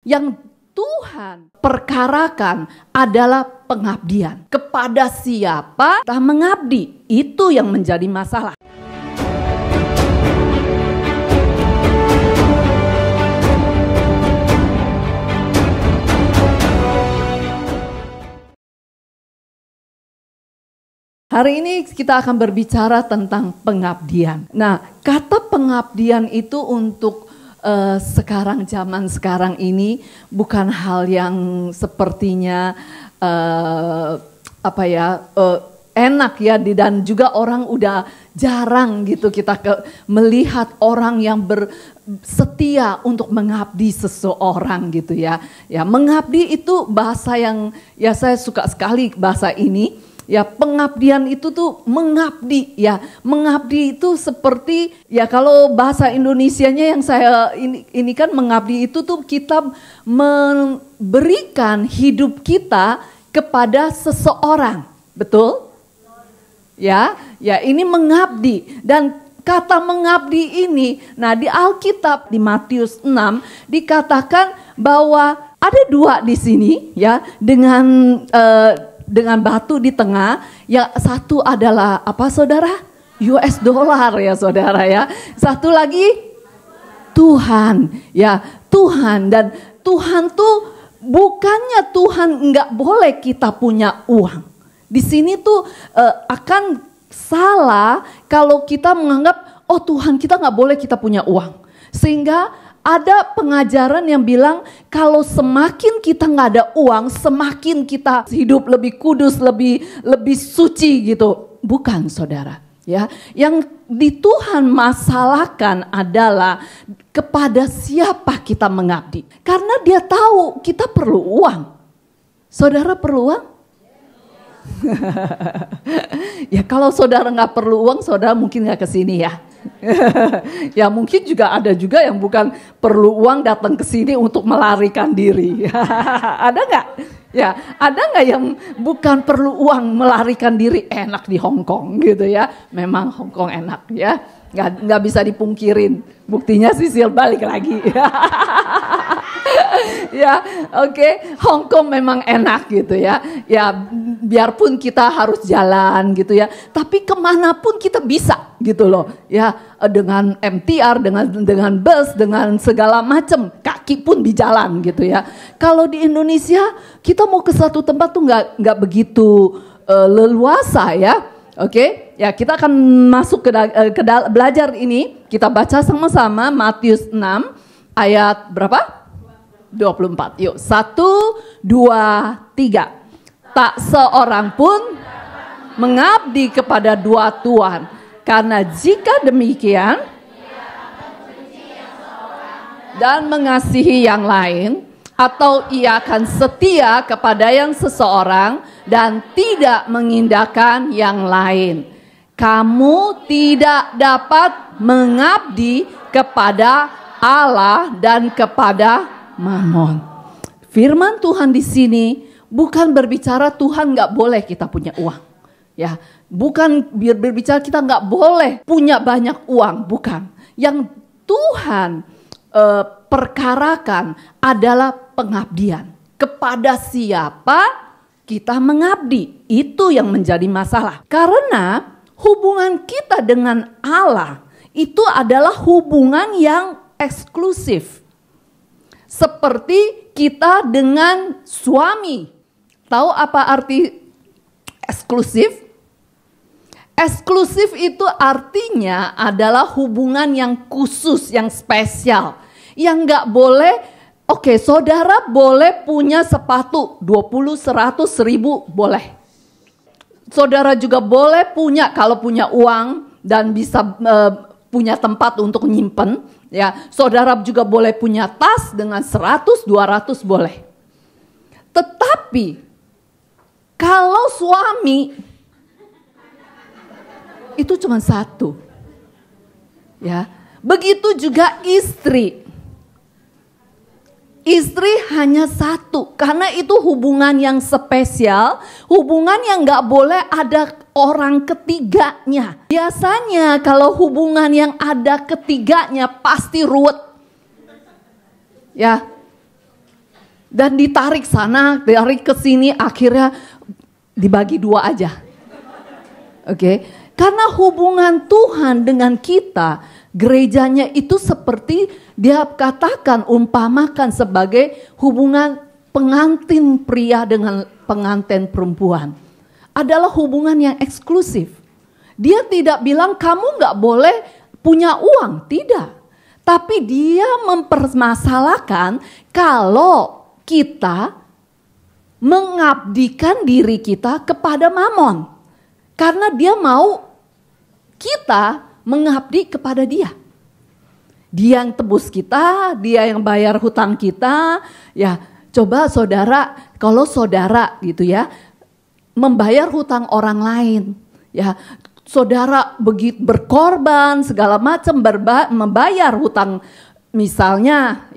Yang Tuhan perkarakan adalah pengabdian. Kepada siapa kita mengabdi, itu yang menjadi masalah. Hari ini kita akan berbicara tentang pengabdian. Nah, kata pengabdian itu untuk sekarang, zaman sekarang ini bukan hal yang sepertinya enak ya, dan juga orang udah jarang gitu kita melihat orang yang bersetia untuk mengabdi seseorang gitu ya. Ya, mengabdi itu bahasa yang ya saya suka sekali bahasa ini. Ya, pengabdian itu tuh mengabdi ya. Mengabdi itu seperti ya, kalau bahasa Indonesianya yang saya ini kan mengabdi itu tuh kita memberikan hidup kita kepada seseorang. Betul? Ya, ini mengabdi. Dan kata mengabdi ini, nah di Alkitab di Matius 6 dikatakan bahwa ada dua di sini ya, dengan batu di tengah, yang satu adalah apa saudara? US dollar ya saudara ya. Satu lagi Tuhan ya, Tuhan. Dan Tuhan tuh bukannya Tuhan nggak boleh kita punya uang. Di sini tuh akan salah kalau kita menganggap oh Tuhan kita nggak boleh kita punya uang. Sehingga ada pengajaran yang bilang kalau semakin kita nggak ada uang, semakin kita hidup lebih kudus, lebih suci gitu. Bukan saudara. Ya, yang di Tuhan masalahkan adalah kepada siapa kita mengabdi. Karena Dia tahu kita perlu uang. Saudara perlu uang? Ya kalau saudara nggak perlu uang, saudara mungkin nggak kesini ya. Ya mungkin juga ada juga yang bukan perlu uang datang ke sini untuk melarikan diri. Ada nggak? Ya, ada nggak yang bukan perlu uang melarikan diri? Enak di Hong Kong gitu ya. Memang Hong Kong enak ya. Nggak bisa dipungkirin. Buktinya Sisil balik lagi. Ya, oke. Hong Kong memang enak gitu ya. Ya, biarpun kita harus jalan gitu ya. Tapi kemanapun kita bisa gitu loh. Ya, dengan MTR, dengan bus, dengan segala macam. Kaki pun di jalan gitu ya. Kalau di Indonesia, kita mau ke satu tempat tuh nggak begitu leluasa ya. Oke, ya kita akan masuk ke belajar ini. Kita baca sama-sama Matius 6 ayat berapa? 24. Yuk, 1, 2, 3. Tak seorang pun mengabdi kepada dua tuan, karena jika demikian dan mengasihi yang lain, atau ia akan setia kepada yang seseorang dan tidak mengindahkan yang lain, kamu tidak dapat mengabdi kepada Allah dan kepada Mammon. Firman Tuhan di sini bukan berbicara Tuhan nggak boleh kita punya uang, ya. Bukan berbicara kita nggak boleh punya banyak uang, bukan. Yang Tuhan perkarakan adalah pengabdian. Kepada siapa kita mengabdi, itu yang menjadi masalah. Karena hubungan kita dengan Allah itu adalah hubungan yang eksklusif. Seperti kita dengan suami. Tahu apa arti eksklusif? Eksklusif itu artinya adalah hubungan yang khusus, yang spesial. Yang gak boleh, oke, saudara boleh punya sepatu 20, 100, 1000 boleh. Saudara juga boleh punya, kalau punya uang dan bisa punya tempat untuk nyimpen. Ya, saudara juga boleh punya tas dengan 100, 200 boleh. Tetapi kalau suami itu cuma satu. Ya, begitu juga istri. Istri hanya satu, karena itu hubungan yang spesial, hubungan yang gak boleh ada orang ketiganya. Biasanya kalau hubungan yang ada ketiganya pasti ruwet. Ya, Dan ditarik sana, ditarik ke sini, akhirnya dibagi 2 aja. Oke, karena hubungan Tuhan dengan kita, gerejanya itu seperti dia katakan, umpamakan sebagai hubungan pengantin pria dengan pengantin perempuan. Adalah hubungan yang eksklusif. Dia tidak bilang kamu gak boleh punya uang, tidak. Tapi dia mempermasalahkan kalau kita mengabdikan diri kita kepada Mamon. Karena dia mau kita mengabdi kepada dia. Dia yang tebus kita, dia yang bayar hutang kita. Ya, coba saudara, kalau saudara gitu ya, membayar hutang orang lain. Ya, saudara begitu berkorban segala macam membayar hutang, misalnya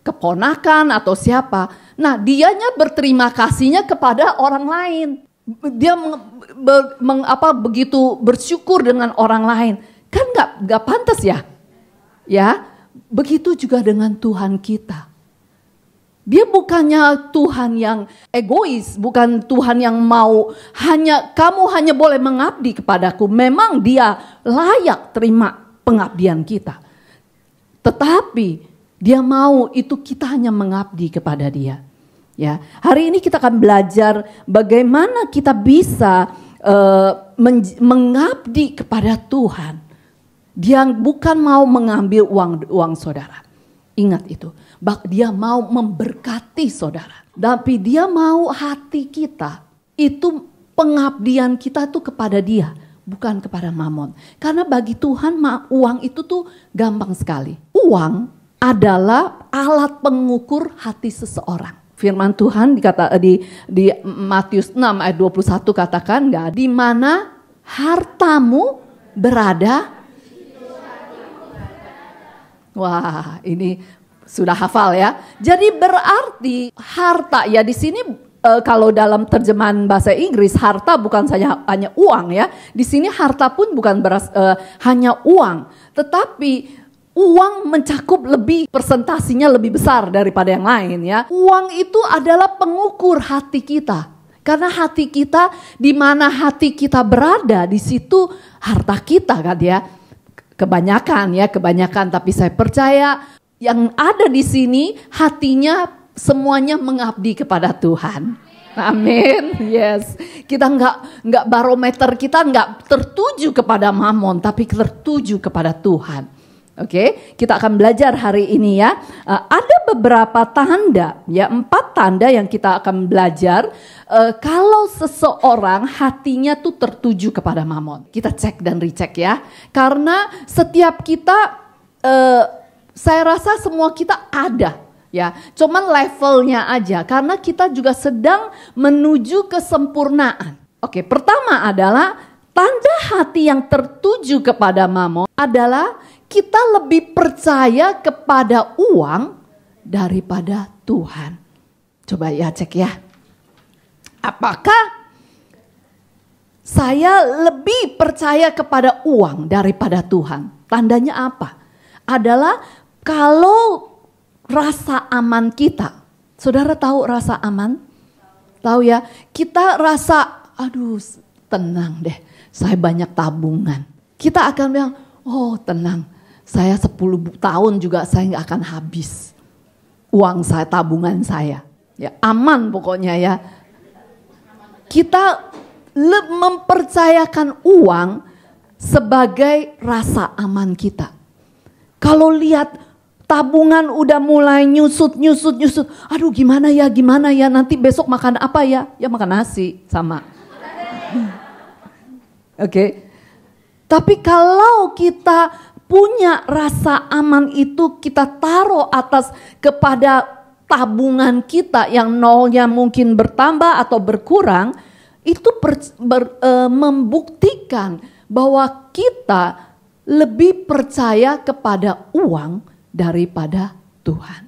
keponakan atau siapa. Nah, dianya berterima kasihnya kepada orang lain. Dia begitu bersyukur dengan orang lain. Kan nggak pantas ya? Ya, begitu juga dengan Tuhan kita. Dia bukannya Tuhan yang egois, bukan Tuhan yang mau kamu hanya boleh mengabdi kepadaku. Memang dia layak terima pengabdian kita. Tetapi dia mau itu kita hanya mengabdi kepada dia. Ya, hari ini kita akan belajar bagaimana kita bisa mengabdi kepada Tuhan. Dia bukan mau mengambil uang saudara. Ingat itu. Dia mau memberkati saudara. Tapi dia mau hati kita. Itu pengabdian kita tuh kepada dia. Bukan kepada Mamon. Karena bagi Tuhan uang itu tuh gampang sekali. Uang adalah alat pengukur hati seseorang. Firman Tuhan di Matius 6 ayat 21 katakan enggak, di mana hartamu berada. Wah, ini sudah hafal ya. Jadi berarti harta ya di sini kalau dalam terjemahan bahasa Inggris harta bukan saja hanya uang ya. Di sini harta pun bukan hanya uang, tetapi uang mencakup persentasinya lebih besar daripada yang lain ya. Uang itu adalah pengukur hati kita. Karena hati kita, di mana hati kita berada, di situ harta kita kan ya. Kebanyakan, tapi saya percaya yang ada di sini hatinya semuanya mengabdi kepada Tuhan. Amin. Yes. Kita nggak barometer kita nggak tertuju kepada Mamon, tapi tertuju kepada Tuhan. Oke, kita akan belajar hari ini ya. Ada beberapa tanda, ya 4 tanda yang kita akan belajar kalau seseorang hatinya tuh tertuju kepada Mamon. Kita cek dan recheck ya. Karena setiap kita, saya rasa semua kita ada ya. Cuman levelnya aja. Karena kita juga sedang menuju kesempurnaan. Oke, pertama adalah tanda hati yang tertuju kepada Mamon adalah kita lebih percaya kepada uang daripada Tuhan. Coba ya cek ya. Apakah saya lebih percaya kepada uang daripada Tuhan? Tandanya apa? Adalah kalau rasa aman kita. Saudara tahu rasa aman? Tahu ya? Kita rasa, aduh tenang deh. Saya banyak tabungan. Kita akan bilang, oh tenang. Saya 10 tahun juga saya nggak akan habis uang saya, tabungan saya. Ya aman pokoknya ya. Kita mempercayakan uang sebagai rasa aman kita. Kalau lihat tabungan udah mulai nyusut. Aduh gimana ya nanti besok makan apa ya? Ya makan nasi sama. Oke. Tapi kalau kita punya rasa aman itu kita taruh atas kepada tabungan kita yang nolnya mungkin bertambah atau berkurang, itu membuktikan bahwa kita lebih percaya kepada uang daripada Tuhan.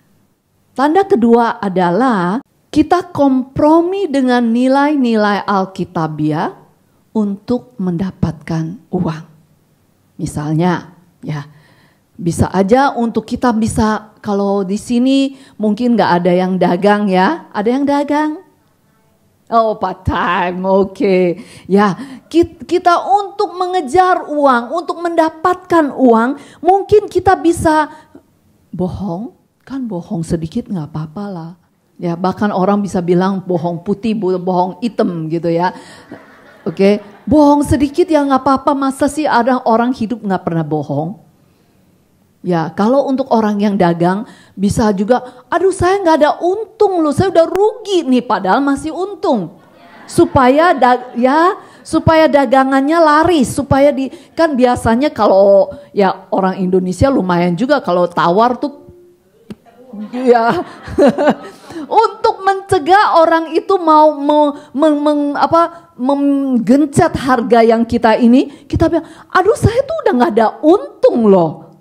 Tanda kedua adalah kita kompromi dengan nilai-nilai Alkitabiah untuk mendapatkan uang. Misalnya, ya, bisa aja untuk kita bisa kalau di sini mungkin nggak ada yang dagang ya. Ada yang dagang? Oh, part time, oke. Ya, kita untuk mengejar uang, untuk mendapatkan uang, mungkin kita bisa bohong. Kan bohong sedikit nggak apa-apa lah. Ya, bahkan orang bisa bilang bohong putih, bohong hitam gitu ya. Oke, bohong sedikit ya nggak apa-apa. Masa sih ada orang hidup nggak pernah bohong? Ya, kalau untuk orang yang dagang bisa juga, aduh saya nggak ada untung loh, saya udah rugi nih padahal masih untung. Supaya supaya dagangannya laris, supaya kan biasanya kalau ya orang Indonesia lumayan juga kalau tawar tuh ya untuk mencegah orang itu mau menggencet harga yang kita ini, kita bilang, aduh saya tuh udah nggak ada untung loh,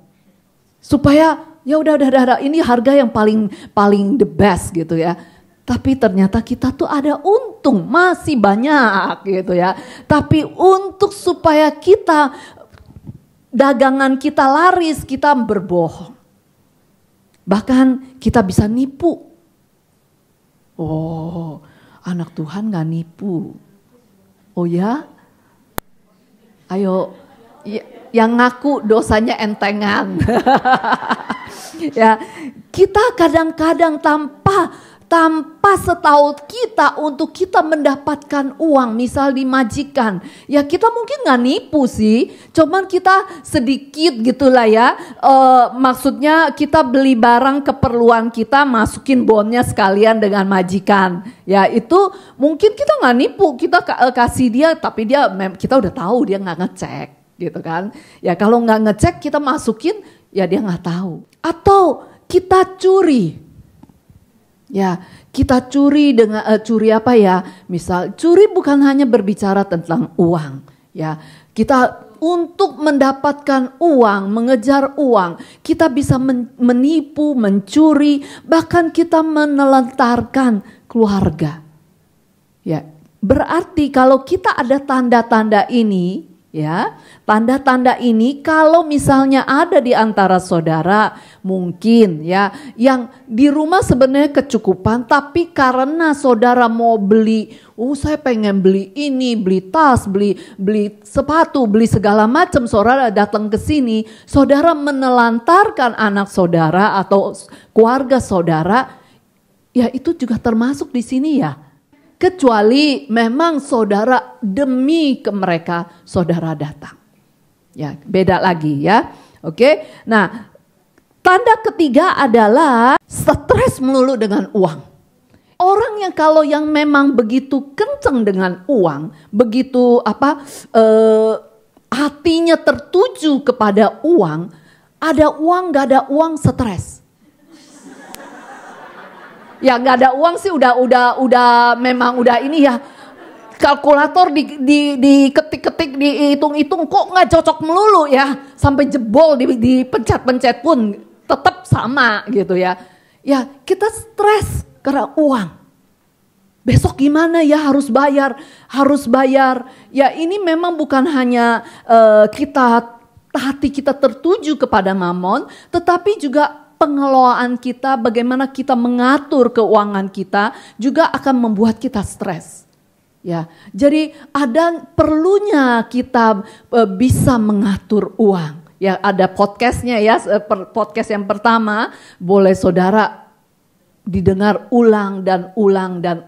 supaya ya udah ini harga yang paling the best gitu ya. Tapi ternyata kita tuh ada untung, masih banyak gitu ya. Tapi untuk supaya kita dagangan kita laris, kita berbohong. Bahkan kita bisa nipu. Oh, anak Tuhan gak nipu. Oh ya? Ayo, yang ngaku dosanya entengan. Ya, kita kadang-kadang tanpa setahu kita untuk kita mendapatkan uang, misal di majikan, ya kita mungkin nggak nipu sih, cuman kita sedikit gitulah ya, maksudnya kita beli barang keperluan kita, masukin bonnya sekalian dengan majikan, ya itu mungkin kita nggak nipu, kita kasih dia, tapi kita udah tahu dia nggak ngecek, gitu kan, ya kalau nggak ngecek kita masukin, ya dia nggak tahu, atau kita curi. Ya, kita curi dengan curi apa ya? Misal curi bukan hanya berbicara tentang uang, ya. Kita untuk mendapatkan uang, mengejar uang, kita bisa menipu, mencuri, bahkan kita menelantarkan keluarga. Ya, berarti kalau kita ada tanda-tanda ini, ya, tanda-tanda ini kalau misalnya ada di antara saudara mungkin ya yang di rumah sebenarnya kecukupan tapi karena saudara mau beli, saya pengen beli ini, beli tas, beli sepatu, beli segala macam, saudara datang ke sini, saudara menelantarkan anak saudara atau keluarga saudara, ya itu juga termasuk di sini ya. Kecuali memang saudara demi ke mereka saudara datang. Ya, beda lagi ya. Oke. Nah, tanda ketiga adalah stres melulu dengan uang. Orang yang kalau yang memang begitu kenceng dengan uang, begitu hatinya tertuju kepada uang, ada uang gak ada uang stres. Ya nggak ada uang sih udah memang udah ini ya, kalkulator diketik-ketik dihitung-hitung kok nggak cocok melulu ya, sampai jebol dipencet-pencet pun tetap sama gitu ya. Ya kita stres karena uang. Besok gimana ya, harus bayar. Ya ini memang bukan hanya hati kita tertuju kepada mamon, tetapi juga pengelolaan kita, bagaimana kita mengatur keuangan kita juga akan membuat kita stres. Ya, jadi ada perlunya kita bisa mengatur uang. Ya, ada podcastnya ya, podcast yang pertama boleh saudara didengar ulang dan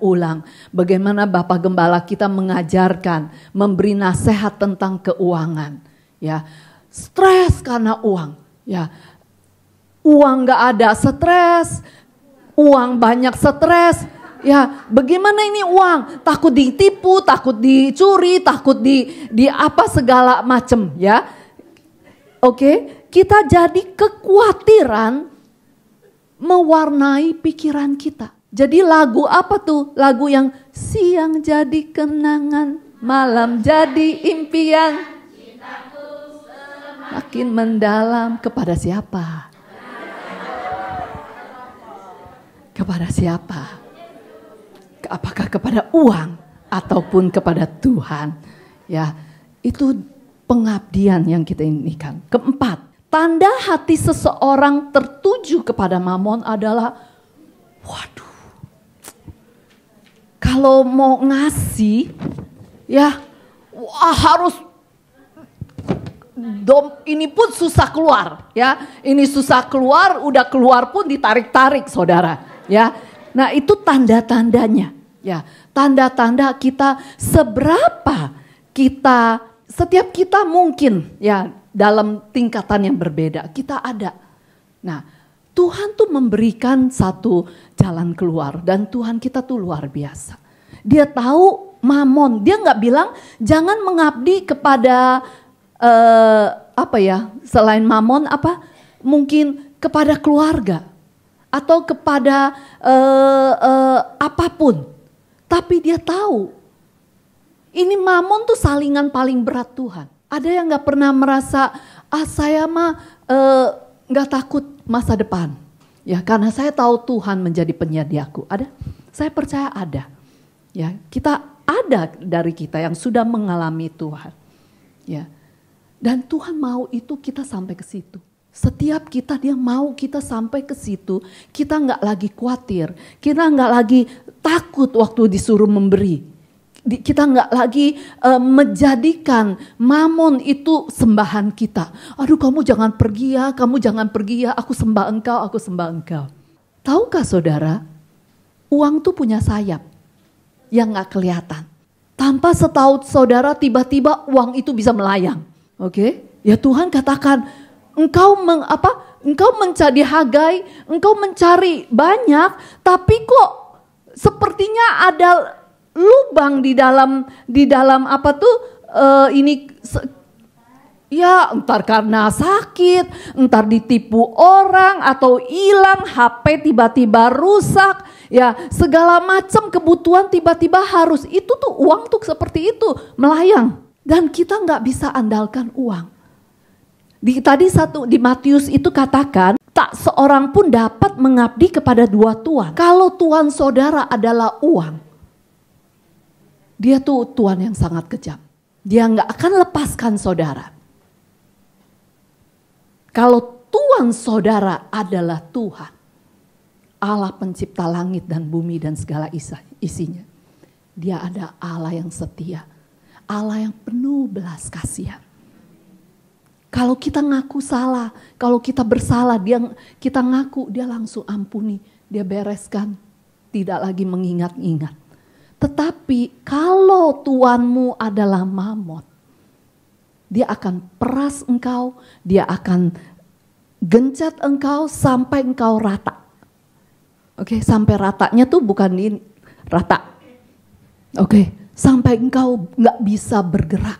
ulang. Bagaimana Bapak Gembala kita mengajarkan, memberi nasihat tentang keuangan. Ya, stres karena uang. Ya. Uang gak ada stres, uang banyak stres, ya bagaimana ini uang? Takut ditipu, takut dicuri, takut di apa segala macam ya. Oke, kita jadi kekhawatiran mewarnai pikiran kita. Jadi lagu apa tuh? Lagu yang siang jadi kenangan, malam jadi impian, makin mendalam. Kepada siapa? Kepada siapa? Apakah kepada uang ataupun kepada Tuhan? Ya, itu pengabdian yang kita inginkan. Keempat, Tanda hati seseorang tertuju kepada mamon adalah, waduh, kalau mau ngasih, ya, wah harus ini pun susah keluar, ya. Ini susah keluar, udah keluar pun ditarik-tarik, saudara, ya. Nah, itu tanda-tandanya, ya. Tanda-tanda kita seberapa kita, setiap kita mungkin, ya, dalam tingkatan yang berbeda, kita ada. Nah, Tuhan tuh memberikan satu jalan keluar dan Tuhan kita tuh luar biasa. Dia tahu mamon, dia nggak bilang jangan mengabdi kepada selain mamon mungkin kepada keluarga atau kepada apapun. Tapi dia tahu ini mamon tuh salingan paling berat Tuhan. Ada yang nggak pernah merasa saya mah nggak takut masa depan, ya karena saya tahu Tuhan menjadi penyediaku. Ada? Saya percaya ada. Ya, kita ada dari kita yang sudah mengalami Tuhan. Ya. Dan Tuhan mau itu kita sampai ke situ. Setiap kita dia mau kita sampai ke situ. Kita nggak lagi khawatir. Kita nggak lagi takut waktu disuruh memberi. Kita nggak lagi menjadikan mamon itu sembahan kita. Aduh kamu jangan pergi ya, kamu jangan pergi ya. Aku sembah engkau, aku sembah engkau. Tahukah saudara, uang tuh punya sayap yang nggak kelihatan. Tanpa setahu saudara tiba-tiba uang itu bisa melayang. Oke, ya Tuhan katakan, engkau mencari Hagai, engkau mencari banyak, tapi kok sepertinya ada lubang di dalam ya entar karena sakit, entar ditipu orang atau hilang, HP tiba-tiba rusak, ya segala macam kebutuhan tiba-tiba harus, itu tuh uang tuh seperti itu melayang. Dan kita nggak bisa andalkan uang. Tadi di Matius itu katakan, tak seorang pun dapat mengabdi kepada dua tuan. Kalau tuan saudara adalah uang, dia tuh tuan yang sangat kejam. Dia nggak akan lepaskan saudara. Kalau tuan saudara adalah Tuhan, Allah pencipta langit dan bumi dan segala isinya, dia ada Allah yang setia. Allah yang penuh belas kasihan. Kalau kita ngaku salah, kalau kita bersalah, kita ngaku, dia langsung ampuni, dia bereskan, tidak lagi mengingat-ingat. Tetapi kalau tuanmu adalah mamon, dia akan peras engkau, dia akan gencet engkau sampai engkau rata. Oke, sampai ratanya tuh bukan ini, rata. Oke. Sampai engkau gak bisa bergerak.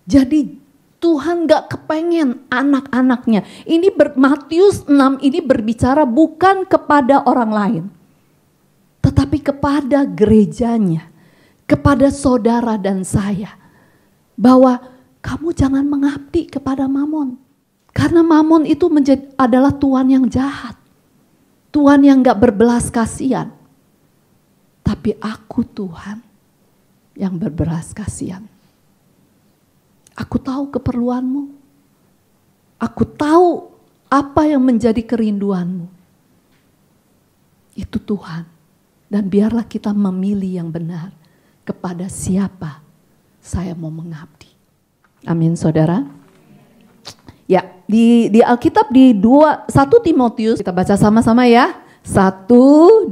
Jadi Tuhan gak kepengen anak-anaknya. Matius 6 ini berbicara bukan kepada orang lain. Tetapi kepada gerejanya. Kepada saudara dan saya. Bahwa kamu jangan mengabdi kepada mamon. Karena mamon itu adalah tuan yang jahat. Tuan yang gak berbelas kasihan. Tapi aku Tuhan yang berbelas kasihan. Aku tahu keperluanmu. Aku tahu apa yang menjadi kerinduanmu. Itu Tuhan. Dan biarlah kita memilih yang benar. Kepada siapa saya mau mengabdi. Amin saudara. Ya, di Alkitab di 1 Timotius, kita baca sama-sama ya. 1, 2,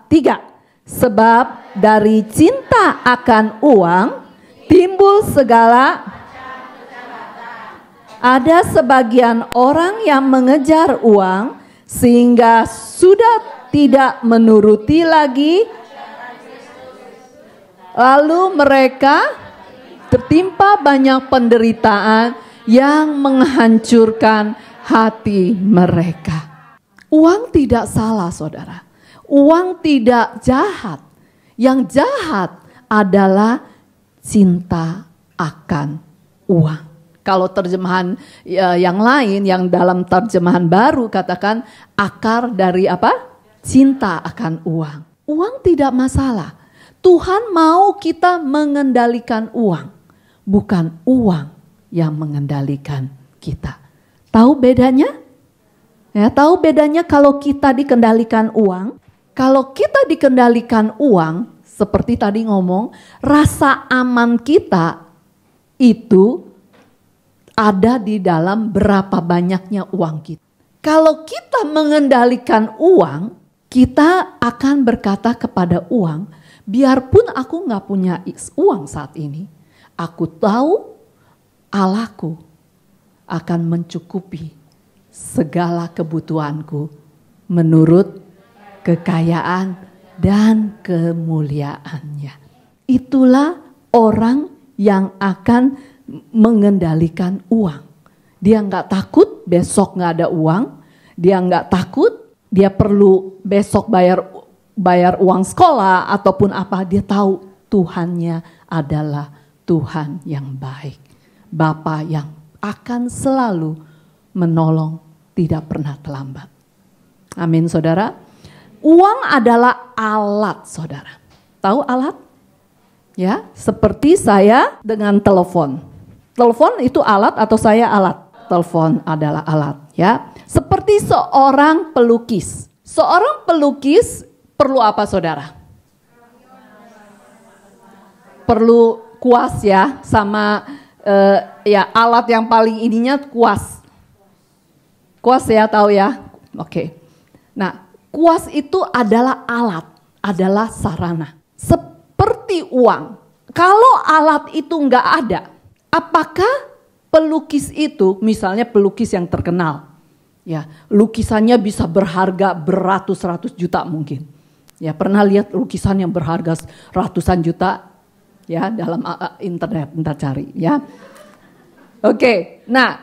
3. Sebab dari cinta akan uang timbul segala. Ada sebagian orang yang mengejar uang sehingga sudah tidak menuruti lagi. Lalu mereka tertimpa banyak penderitaan yang menghancurkan hati mereka. Uang tidak salah saudara. Uang tidak jahat. Yang jahat adalah cinta akan uang. Kalau terjemahan yang lain, yang dalam terjemahan baru katakan akar dari apa? Cinta akan uang. Uang tidak masalah. Tuhan mau kita mengendalikan uang. Bukan uang yang mengendalikan kita. Tahu bedanya? Ya, tahu bedanya kalau kita dikendalikan uang? Kalau kita dikendalikan uang, seperti tadi ngomong, rasa aman kita itu ada di dalam berapa banyaknya uang kita. Kalau kita mengendalikan uang, kita akan berkata kepada uang, biarpun aku gak punya uang saat ini, aku tahu Allahku akan mencukupi segala kebutuhanku menurut kekayaan dan kemuliaannya. Itulah orang yang akan mengendalikan uang. Dia gak takut besok gak ada uang, dia gak takut dia perlu besok bayar uang sekolah ataupun apa. Dia tahu Tuhannya adalah Tuhan yang baik, Bapa yang akan selalu menolong, tidak pernah terlambat. Amin, saudara. Uang adalah alat, saudara. Tahu alat? Ya, seperti saya dengan telepon. Telepon itu alat atau saya alat? Telepon adalah alat, ya. Seperti seorang pelukis. Seorang pelukis perlu apa, saudara? Perlu kuas ya, sama ya alat yang paling ininya kuas. Kuas ya, tahu ya? Oke. Nah, kuas itu adalah alat, adalah sarana. Seperti uang. Kalau alat itu enggak ada, apakah pelukis itu, misalnya pelukis yang terkenal, ya, lukisannya bisa berharga beratus-ratus juta mungkin. Ya, pernah lihat lukisan yang berharga ratusan juta? Ya, dalam internet, ntar cari ya. Oke, nah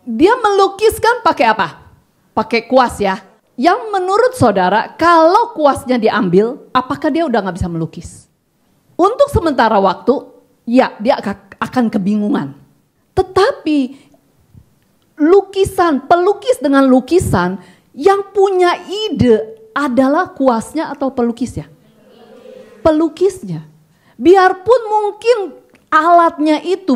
dia melukiskan pakai apa? Pakai kuas ya. Yang menurut saudara, kalau kuasnya diambil, apakah dia udah gak bisa melukis? Untuk sementara waktu, ya dia akan kebingungan. Tetapi pelukis dengan lukisan, yang punya ide adalah kuasnya atau pelukisnya? Pelukisnya. Biarpun mungkin alatnya itu,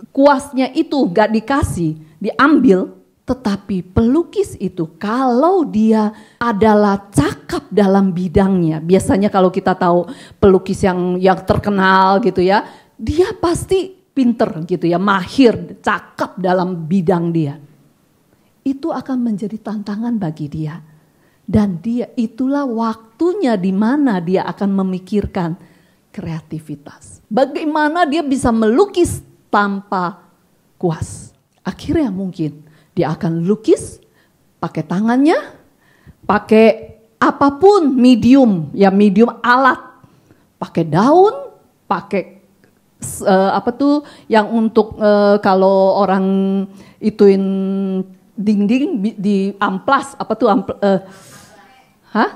kuasnya itu gak dikasih, diambil, tetapi pelukis itu kalau dia adalah cakap dalam bidangnya, biasanya kalau kita tahu pelukis yang terkenal gitu ya, dia pasti pinter gitu ya, mahir, cakap dalam bidang dia. Itu akan menjadi tantangan bagi dia. Dan dia itulah waktunya di mana dia akan memikirkan kreativitas. Bagaimana dia bisa melukis tanpa kuas. Akhirnya mungkin dia akan lukis pakai tangannya, pakai apapun medium, ya medium alat. Pakai daun, pakai yang untuk kalau orang ituin dinding di amplas,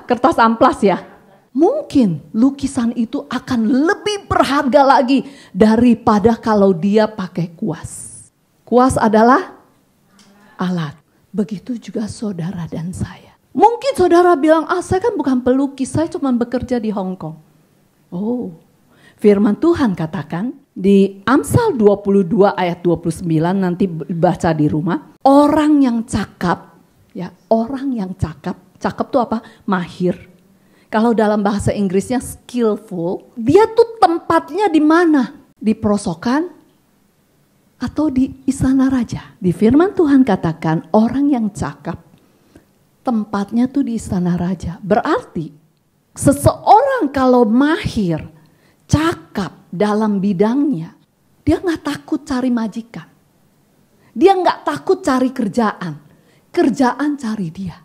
kertas amplas ya. Mungkin lukisan itu akan lebih berharga lagi daripada kalau dia pakai kuas. Kuas adalah alat. Begitu juga saudara dan saya. Mungkin saudara bilang, saya kan bukan pelukis, saya cuma bekerja di Hong Kong. Oh, firman Tuhan katakan di Amsal 22 ayat 29, nanti baca di rumah. Orang yang cakap, ya orang yang cakap itu apa? Mahir. Kalau dalam bahasa Inggrisnya skillful, dia tuh tempatnya di mana? Di perosokan atau di istana raja? Di firman Tuhan katakan orang yang cakap, tempatnya tuh di istana raja. Berarti seseorang kalau mahir, cakap dalam bidangnya, dia gak takut cari majikan. Dia gak takut cari kerjaan. Kerjaan cari dia.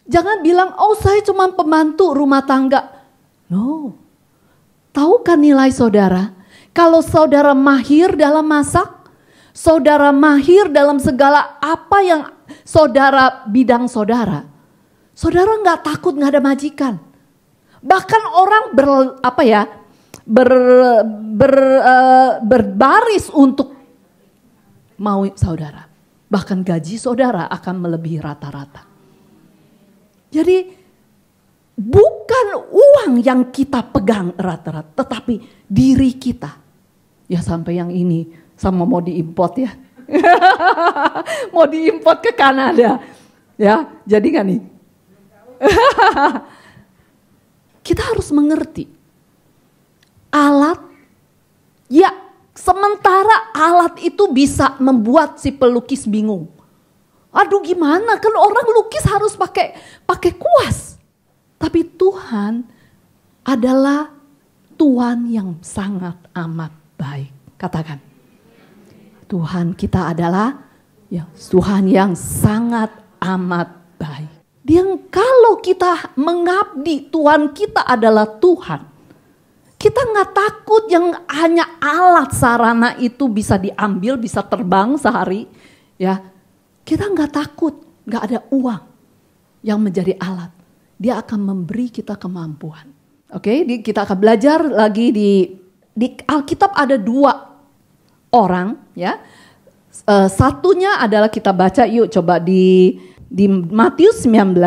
Jangan bilang, saya cuma pembantu rumah tangga. No. Tahukah nilai saudara? Kalau saudara mahir dalam masak, saudara mahir dalam segala apa yang bidang saudara. Saudara gak takut gak ada majikan. Bahkan orang berbaris untuk mau saudara. Bahkan gaji saudara akan melebihi rata-rata. Jadi bukan uang yang kita pegang rata-rata, tetapi diri kita. Ya sampai yang ini sama mau diimport ya. Mau diimport ke Kanada. Ya, jadi kan nih. Kita harus mengerti. Alat, ya sementara alat itu bisa membuat si pelukis bingung. Aduh gimana, kan orang lukis harus pakai kuas. Tapi Tuhan adalah Tuhan yang sangat amat baik. Katakan, Tuhan kita adalah Tuhan yang sangat amat baik. Dia kalau kita mengabdi, Tuhan kita adalah Tuhan. Kita nggak takut yang hanya alat sarana itu bisa diambil, bisa terbang sehari. Ya, kita nggak takut, nggak ada uang yang menjadi alat. Dia akan memberi kita kemampuan. Oke, kita akan belajar lagi di Alkitab ada 2 orang, ya. Satunya adalah kita baca yuk coba di Matius 19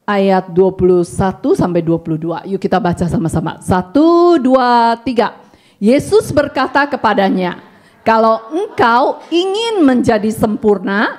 ayat 21 sampai 22. Yuk kita baca sama-sama. 1, 2, 3. Yesus berkata kepadanya, kalau engkau ingin menjadi sempurna,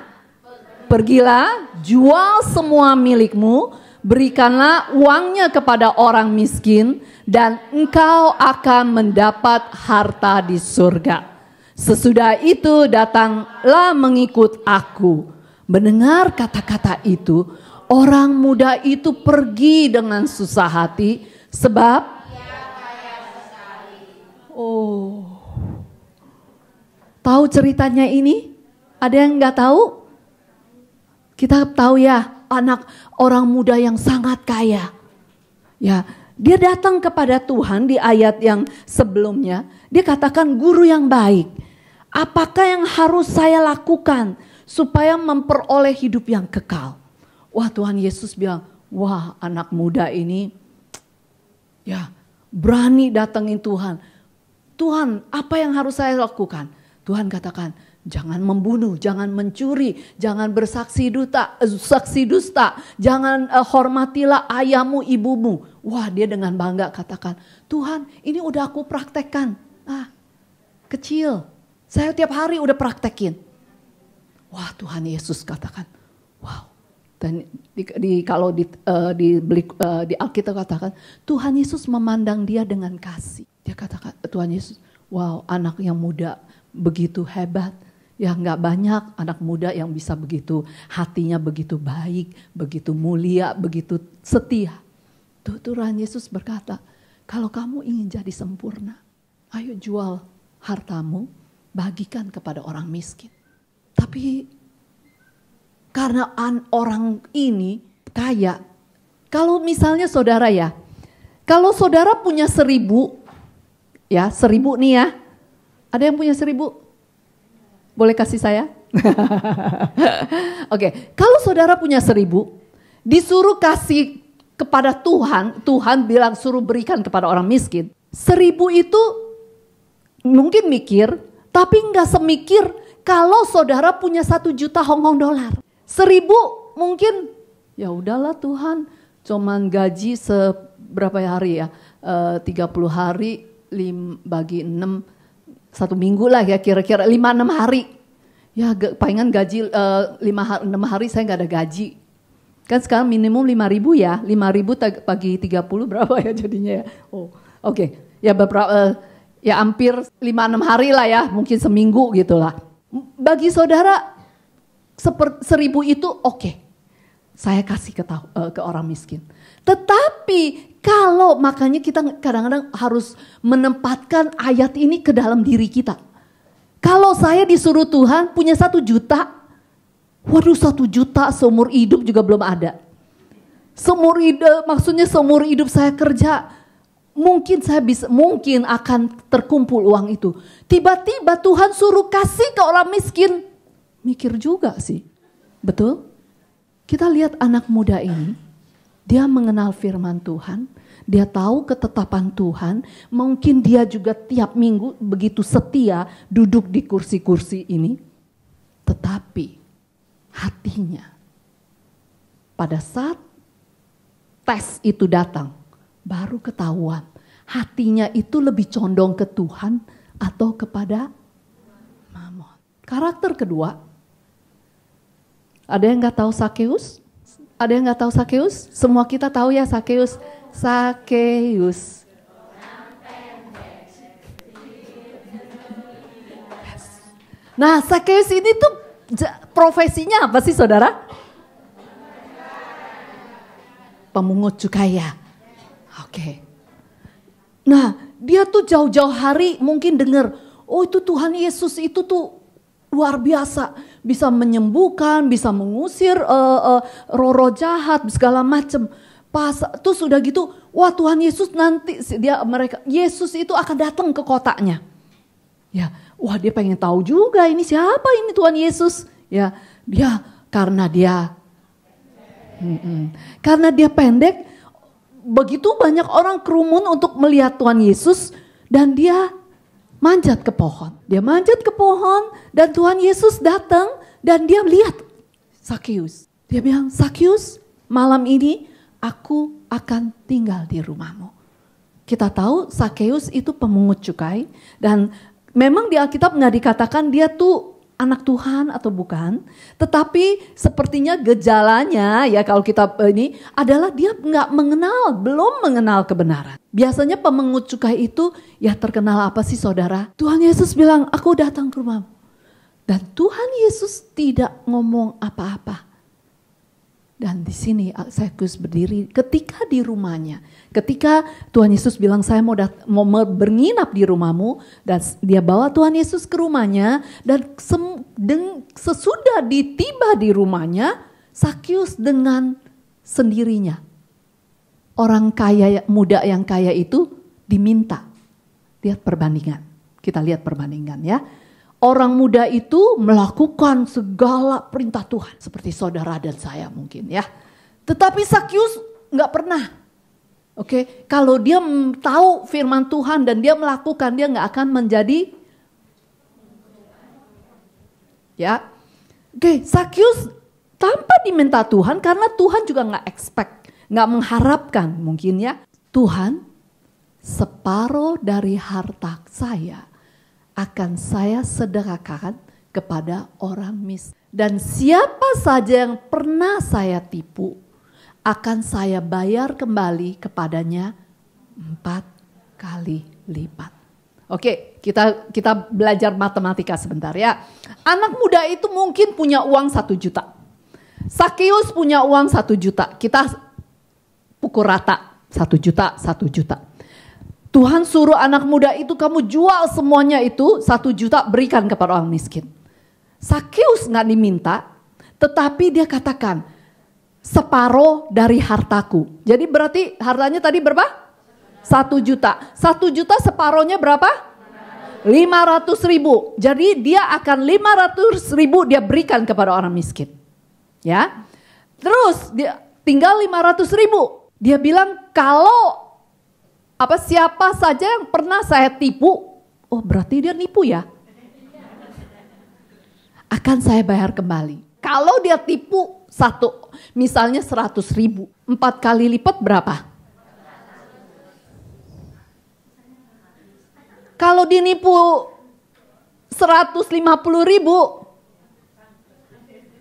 pergilah, jual semua milikmu, berikanlah uangnya kepada orang miskin, dan engkau akan mendapat harta di surga. Sesudah itu datanglah mengikut aku. Mendengar kata-kata itu, orang muda itu pergi dengan susah hati, sebab tahu ceritanya ini? Ada yang nggak tahu? Kita tahu ya, anak orang muda yang sangat kaya. Ya, dia datang kepada Tuhan di ayat yang sebelumnya. Dia katakan, guru yang baik, apakah yang harus saya lakukan supaya memperoleh hidup yang kekal? Wah, Tuhan Yesus bilang, wah anak muda ini ya berani datangin Tuhan. Tuhan, apa yang harus saya lakukan? Tuhan katakan, jangan membunuh, jangan mencuri, jangan bersaksi dusta, jangan hormatilah ayahmu, ibumu. Wah, dia dengan bangga katakan, Tuhan, ini udah aku praktekkan. Kecil, saya tiap hari udah praktekin. Wah, Tuhan Yesus katakan, wow. Dan kalau di Alkitab katakan, Tuhan Yesus memandang dia dengan kasih. Dia katakan, Tuhan Yesus, wow, anak yang muda begitu hebat. Ya nggak banyak anak muda yang bisa begitu, hatinya begitu baik, begitu mulia, begitu setia. Tuhan Yesus berkata, kalau kamu ingin jadi sempurna, ayo jual hartamu, bagikan kepada orang miskin. Tapi karena orang ini kaya, kalau misalnya saudara ya, kalau saudara punya 1.000, ya 1.000 nih ya, ada yang punya 1.000? Boleh kasih saya? Oke, kalau saudara punya 1.000, disuruh kasih kepada Tuhan, Tuhan bilang suruh berikan kepada orang miskin. 1.000 itu mungkin mikir, tapi nggak semikir kalau saudara punya 1 juta Hong Kong dollar. 1.000 mungkin ya udahlah Tuhan, cuman gaji seberapa hari ya, 30 hari bagi 6, 1 minggu lah ya kira-kira 5-6 hari. Ya palingan gaji 5-6 hari saya gak ada gaji. Kan sekarang minimum 5.000 ya, 5.000 bagi 30 berapa ya jadinya ya. Oke. Ya beberapa, ya hampir 5-6 hari lah ya, mungkin seminggu gitu lah. Bagi saudara 1.000 itu oke. Saya kasih ke orang miskin. Tetapi kalau makanya kita kadang-kadang harus menempatkan ayat ini ke dalam diri kita. Kalau saya disuruh Tuhan punya 1 juta. Waduh 1 juta seumur hidup juga belum ada. Seumur hidup, maksudnya seumur hidup saya kerja. Mungkin akan terkumpul uang itu. Tiba-tiba Tuhan suruh kasih ke orang miskin. Mikir juga sih, betul? Kita lihat anak muda ini, dia mengenal firman Tuhan, dia tahu ketetapan Tuhan, mungkin dia juga tiap minggu begitu setia duduk di kursi-kursi ini. Tetapi hatinya pada saat tes itu datang, baru ketahuan hatinya itu lebih condong ke Tuhan atau kepada Mamon. Karakter kedua, ada yang nggak tahu Sakeus? Ada yang nggak tahu Sakeus? Semua kita tahu ya Sakeus. Sakeus. Nah, Sakeus ini tuh profesinya apa sih saudara? Pemungut cukai ya. Oke. Nah, dia tuh jauh-jauh hari mungkin dengar, oh itu Tuhan Yesus itu tuh luar biasa, bisa menyembuhkan, bisa mengusir roh-roh jahat segala macam. Pas tuh sudah gitu, wah Tuhan Yesus nanti Yesus itu akan datang ke kotanya. Ya, wah dia pengen tahu juga ini siapa ini Tuhan Yesus. Ya, karena dia pendek, begitu banyak orang kerumun untuk melihat Tuhan Yesus dan dia manjat ke pohon. Dia manjat ke pohon dan Tuhan Yesus datang dan dia lihat Sakeus. Dia bilang, Sakeus, malam ini aku akan tinggal di rumahmu. Kita tahu Sakeus itu pemungut cukai dan memang di Alkitab nggak dikatakan dia tuh anak Tuhan atau bukan. Tetapi sepertinya gejalanya ya kalau kita ini adalah dia belum mengenal kebenaran. Biasanya pemungut cukai itu ya terkenal apa sih saudara? Tuhan Yesus bilang aku datang ke rumahmu. Dan Tuhan Yesus tidak ngomong apa-apa. Dan di sini Sakeus berdiri ketika di rumahnya. Ketika Tuhan Yesus bilang saya mau menginap di rumahmu. Dan dia bawa Tuhan Yesus ke rumahnya. Dan sesudah tiba di rumahnya, Sakeus dengan sendirinya. Orang kaya, muda yang kaya itu diminta. Lihat perbandingan. Kita lihat perbandingan ya. Orang muda itu melakukan segala perintah Tuhan. Seperti saudara dan saya mungkin ya. Tetapi Sakeus gak pernah. Oke, kalau dia tahu firman Tuhan dan dia melakukan, dia gak akan menjadi. Ya. Oke, Sakeus tanpa diminta Tuhan karena Tuhan juga gak expect. Gak mengharapkan mungkin ya. Tuhan, separuh dari harta saya akan saya sedekahkan kepada orang miskin. Dan siapa saja yang pernah saya tipu, akan saya bayar kembali kepadanya 4 kali lipat. Oke, kita belajar matematika sebentar ya. Anak muda itu mungkin punya uang 1 juta. Sakeus punya uang 1 juta. Kita pukul rata 1 juta, 1 juta. Tuhan suruh anak muda itu kamu jual semuanya itu 1 juta berikan kepada orang miskin. Sakeus gak diminta, tetapi dia katakan separuh dari hartaku. Jadi berarti hartanya tadi berapa? 1 juta. 1 juta separuhnya berapa? 500.000. Jadi dia akan 500.000 dia berikan kepada orang miskin. Ya. Terus dia tinggal 500.000. Dia bilang kalau siapa saja yang pernah saya tipu, oh berarti dia nipu ya. Akan saya bayar kembali. Kalau dia tipu misalnya 100.000, 4 kali lipat berapa? Kalau dia nipu 150.000,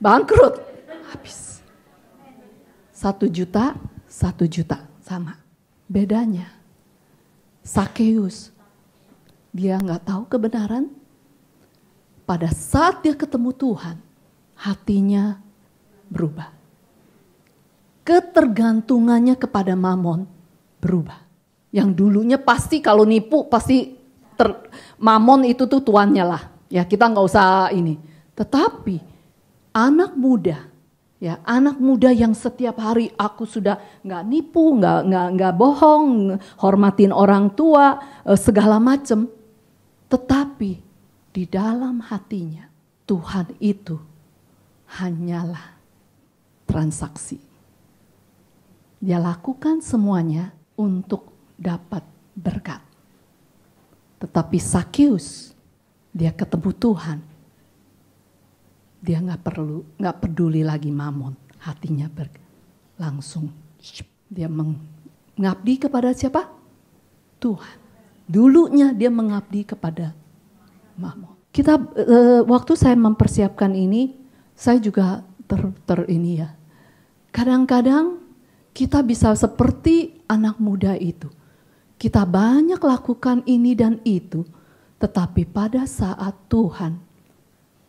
bangkrut, habis. 1 juta, 1 juta sama. Bedanya. Sakeus, dia nggak tahu kebenaran. Pada saat dia ketemu Tuhan, hatinya berubah. Ketergantungannya kepada Mamon berubah. Yang dulunya pasti kalau nipu pasti Mamon itu tuh tuannya lah. Ya kita nggak usah ini. Tetapi anak muda. Ya, anak muda yang setiap hari aku sudah nggak nipu, nggak bohong, hormatin orang tua, segala macam. Tetapi di dalam hatinya Tuhan itu hanyalah transaksi. Dia lakukan semuanya untuk dapat berkat. Tetapi Sakeus, dia ketemu Tuhan. Dia nggak peduli lagi Mamon, hatinya langsung dia mengabdi kepada siapa? Tuhan. Dulunya dia mengabdi kepada Mamon. Waktu saya mempersiapkan ini, saya juga ini ya. Kadang-kadang kita bisa seperti anak muda itu. Kita banyak lakukan ini dan itu, tetapi pada saat Tuhan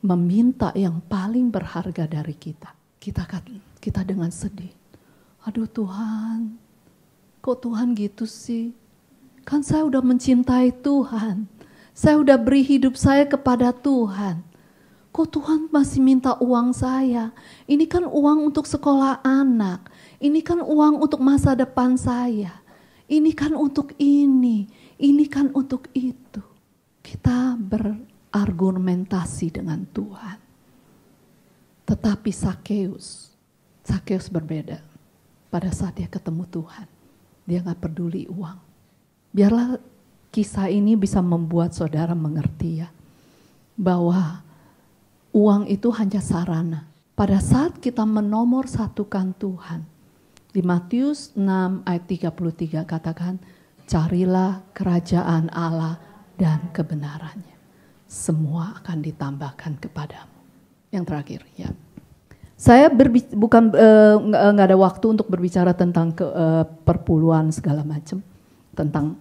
meminta yang paling berharga dari kita, kita dengan sedih. Aduh Tuhan, kok Tuhan gitu sih? Kan saya udah mencintai Tuhan. Saya udah beri hidup saya kepada Tuhan. Kok Tuhan masih minta uang saya? Ini kan uang untuk sekolah anak. Ini kan uang untuk masa depan saya. Ini kan untuk ini. Ini kan untuk itu. Kita berargumentasi dengan Tuhan. Tetapi Sakeus berbeda. Pada saat dia ketemu Tuhan, dia gak peduli uang. Biarlah kisah ini bisa membuat saudara mengerti ya, bahwa uang itu hanya sarana. Pada saat kita menomor satukan Tuhan, di Matius 6 ayat 33 katakan, carilah kerajaan Allah dan kebenarannya. Semua akan ditambahkan kepadamu. Yang terakhir ya. Saya nggak ada waktu untuk berbicara tentang perpuluhan segala macam. Tentang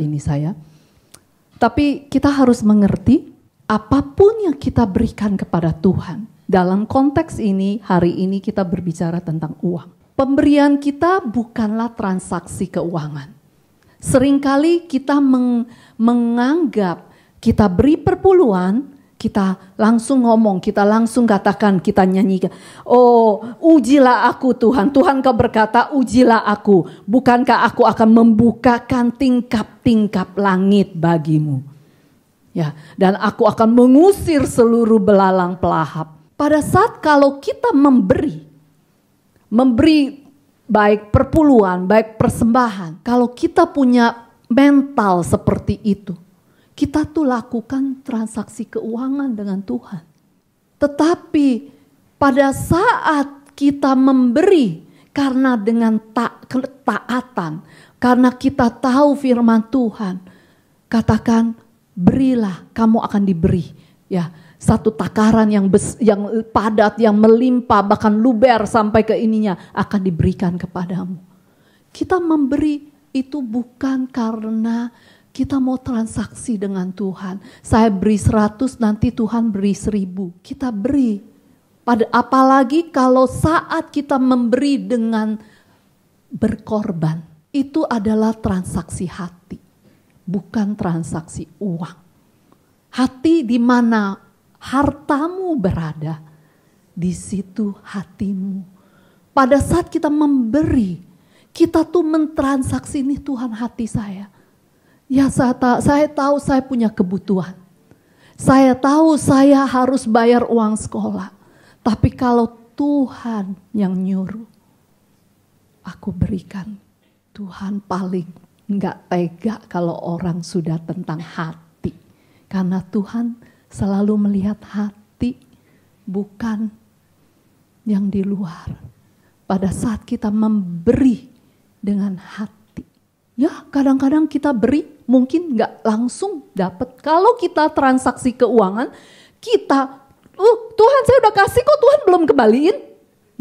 ini saya. Tapi kita harus mengerti apapun yang kita berikan kepada Tuhan. Dalam konteks ini, hari ini kita berbicara tentang uang. Pemberian kita bukanlah transaksi keuangan. Seringkali kita menganggap kita beri perpuluhan, kita langsung ngomong, kita langsung katakan, kita nyanyikan. Oh, ujilah aku Tuhan. Tuhan kau berkata, ujilah aku. Bukankah aku akan membukakan tingkap-tingkap langit bagimu. Ya, dan aku akan mengusir seluruh belalang pelahap. Pada saat kalau kita memberi baik perpuluhan, baik persembahan. Kalau kita punya mental seperti itu, kita tuh lakukan transaksi keuangan dengan Tuhan. Tetapi pada saat kita memberi karena dengan taatan, karena kita tahu firman Tuhan, katakan berilah, kamu akan diberi. Ya, satu takaran yang padat, yang melimpah, bahkan luber sampai ke ininya akan diberikan kepadamu. Kita memberi itu bukan karena kita mau transaksi dengan Tuhan. Saya beri 100, nanti Tuhan beri 1000. Kita beri. Apalagi kalau saat kita memberi dengan berkorban. Itu adalah transaksi hati. Bukan transaksi uang. Hati di mana hartamu berada, di situ hatimu. Pada saat kita memberi, kita tuh mentransaksi ini Tuhan hati saya. Ya saya tahu saya punya kebutuhan. Saya tahu saya harus bayar uang sekolah. Tapi kalau Tuhan yang nyuruh, aku berikan. Tuhan paling gak tega kalau orang sudah tentang hati. Karena Tuhan selalu melihat hati, bukan yang di luar. Pada saat kita memberi dengan hati. Ya kadang-kadang kita beri, mungkin gak langsung dapat. Kalau kita transaksi keuangan, kita, Tuhan saya udah kasih kok, Tuhan belum kembaliin.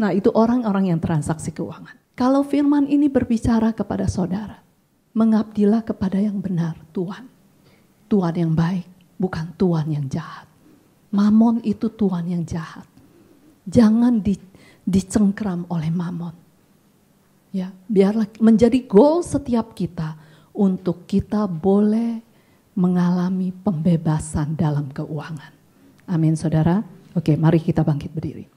Nah itu orang-orang yang transaksi keuangan. Kalau firman ini berbicara kepada saudara, mengabdilah kepada yang benar, Tuhan. Tuhan yang baik, bukan Tuhan yang jahat. Mamon itu Tuhan yang jahat. Jangan dicengkram oleh mamon. Ya, biarlah menjadi goal setiap kita untuk kita boleh mengalami pembebasan dalam keuangan. Amin saudara. Oke, mari kita bangkit berdiri.